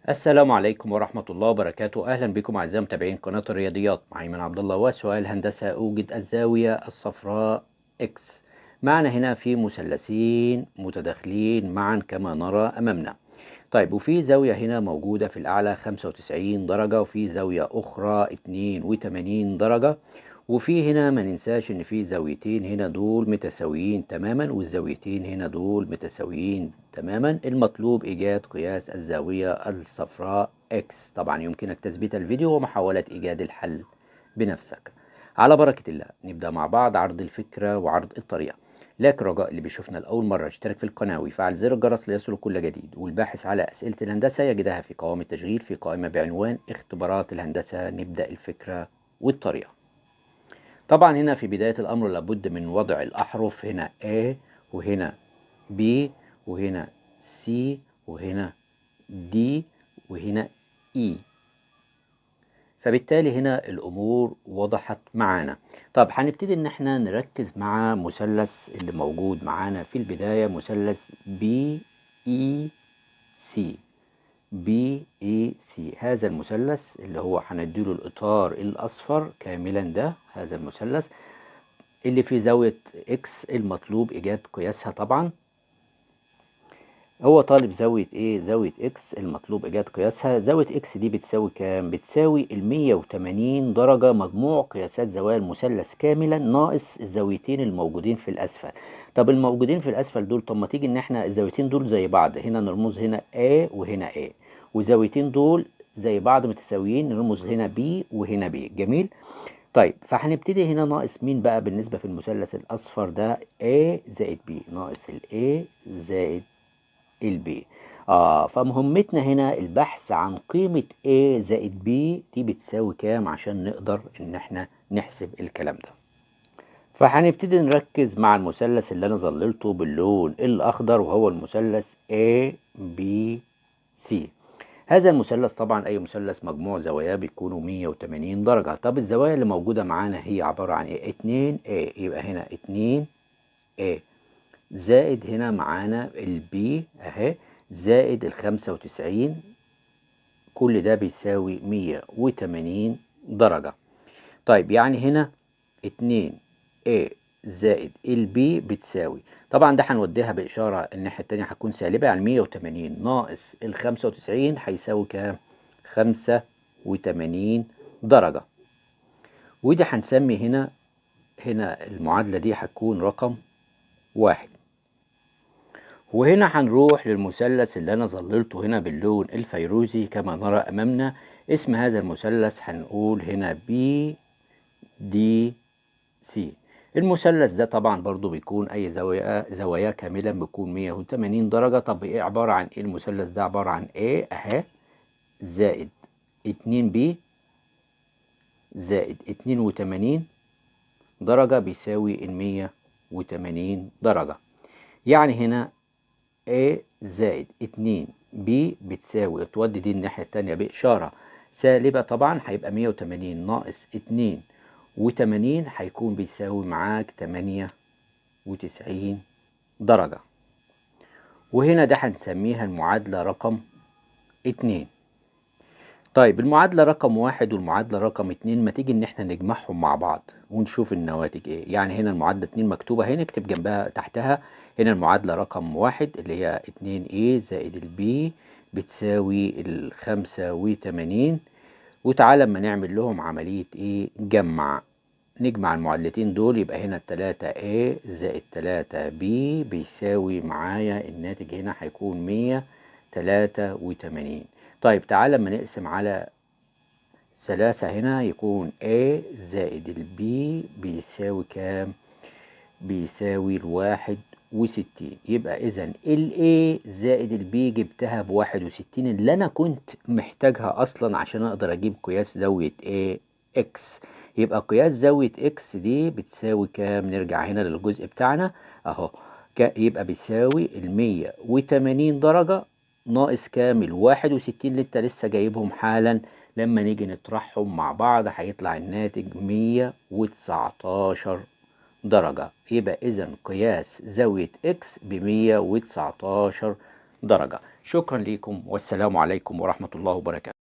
السلام عليكم ورحمة الله وبركاته. أهلا بكم أعزائي متابعين قناة الرياضيات. معي من عبد الله. وسؤال هندسة: أوجد الزاوية الصفراء إكس. معنا هنا في مثلثين متداخلين معا كما نرى أمامنا. طيب، وفي زاوية هنا موجودة في الأعلى 95 درجة، وفي زاوية أخرى 82 درجة، وفي هنا ما ننساش إن في زاويتين هنا دول متساويين تماما، والزاويتين هنا دول متساويين تماما. المطلوب إيجاد قياس الزاوية الصفراء إكس. طبعا يمكنك تثبيت الفيديو ومحاولة إيجاد الحل بنفسك. على بركة الله نبدأ مع بعض عرض الفكرة وعرض الطريقة. لكن رجاء اللي بيشوفنا لأول مرة يشترك في القناة ويفعل زر الجرس ليصله كل جديد، والباحث على أسئلة الهندسة يجدها في قوائم التشغيل في قائمة بعنوان اختبارات الهندسة. نبدأ الفكرة والطريقة. طبعا هنا في بداية الأمر لابد من وضع الأحرف. هنا A، وهنا B، وهنا C، وهنا D، وهنا E. فبالتالي هنا الأمور وضحت معانا. طب هنبتدي إن احنا نركز مع مثلث اللي موجود معانا في البداية، مثلث BEC. BEC هذا المثلث اللي هو هنديله الإطار الأصفر كاملا، ده هذا المثلث اللي في زاوية إكس المطلوب إيجاد قياسها. طبعا هو طالب زاوية إيه؟ زاوية إكس المطلوب إيجاد قياسها. زاوية إكس دي بتساوي كام؟ بتساوي 180 درجة مجموع قياسات زوايا المثلث كاملا ناقص الزاويتين الموجودين في الأسفل. طب الموجودين في الأسفل دول، طب ما تيجي إن إحنا الزاويتين دول زي بعض، هنا نرمز هنا A وهنا A، والزاويتين دول زي بعض متساويين، نرمز هنا B وهنا B. جميل. طيب فهنبتدي هنا ناقص مين بقى بالنسبة في المثلث الأصفر ده؟ A زائد B، ناقص ال A زائد البي. فمهمتنا هنا البحث عن قيمة A زائد B دي بتساوي كام عشان نقدر ان احنا نحسب الكلام ده. فهنبتدي نركز مع المثلث اللي انا ظللته باللون الاخضر، وهو المثلث ABC. هذا المثلث طبعا اي مثلث مجموع زواياه بيكونوا 180 درجة. طب الزوايا اللي موجودة معانا هي عبارة عن ايه؟ 2A، يبقى هنا 2A زائد هنا معانا البي اهي زائد ال95، كل ده بيساوي 180 درجة. طيب يعني هنا 2A زائد البي بتساوي، طبعا ده هنوديها بإشارة الناحية التانية هتكون سالبة، يعني 180 ناقص ال95 هيساوي كام؟ 85 درجة. ودي هنسمي هنا المعادلة دي هتكون رقم 1. وهنا هنروح للمثلث اللي انا ظللته هنا باللون الفيروزي كما نرى امامنا. اسم هذا المثلث هنقول هنا BDC. المثلث ده طبعا برضو بيكون اي زوايا كاملا بيكون 180 درجة. طب ايه عبارة عن ايه المثلث ده؟ عبارة عن ايه اهي زائد 2B زائد 82 درجة بيساوي 180 درجة. يعني هنا A زائد 2B بتساوي، تودي دي الناحية التانية بإشارة سالبة، طبعا هيبقى 180 ناقص 82 هيكون بيساوي معاك 98 درجة. وهنا ده هنسميها المعادلة رقم 2. طيب المعادلة رقم 1 والمعادلة رقم 2 ما تيجي ان احنا نجمعهم مع بعض ونشوف النواتج ايه. يعني هنا المعادلة 2 مكتوبة هنا، نكتب جنبها تحتها هنا المعادلة رقم 1 اللي هي 2A زائد البي بتساوي 85. وتعالى اما نعمل لهم عملية ايه؟ نجمع المعادلتين دول، يبقى هنا 3A زائد 3B بيساوي معايا الناتج هنا هيكون 183. طيب تعالى اما نقسم على ثلاثة، هنا يكون A زائد البي بيساوي كام؟ بيساوي 61. يبقى إذا ال A زائد البي جبتها ب61 اللي أنا كنت محتاجها أصلا عشان أقدر أجيب قياس زاوية X. يبقى قياس زاوية X دي بتساوي كام؟ نرجع هنا للجزء بتاعنا أهو. يبقى بيساوي 180 درجة ناقص كام؟ 61 اللي أنت لسه جايبهم حالا. لما نيجي نطرحهم مع بعض هيطلع الناتج 119 درجة. يبقى إذا قياس زاوية إكس ب119 درجة. شكرا لكم والسلام عليكم ورحمة الله وبركاته.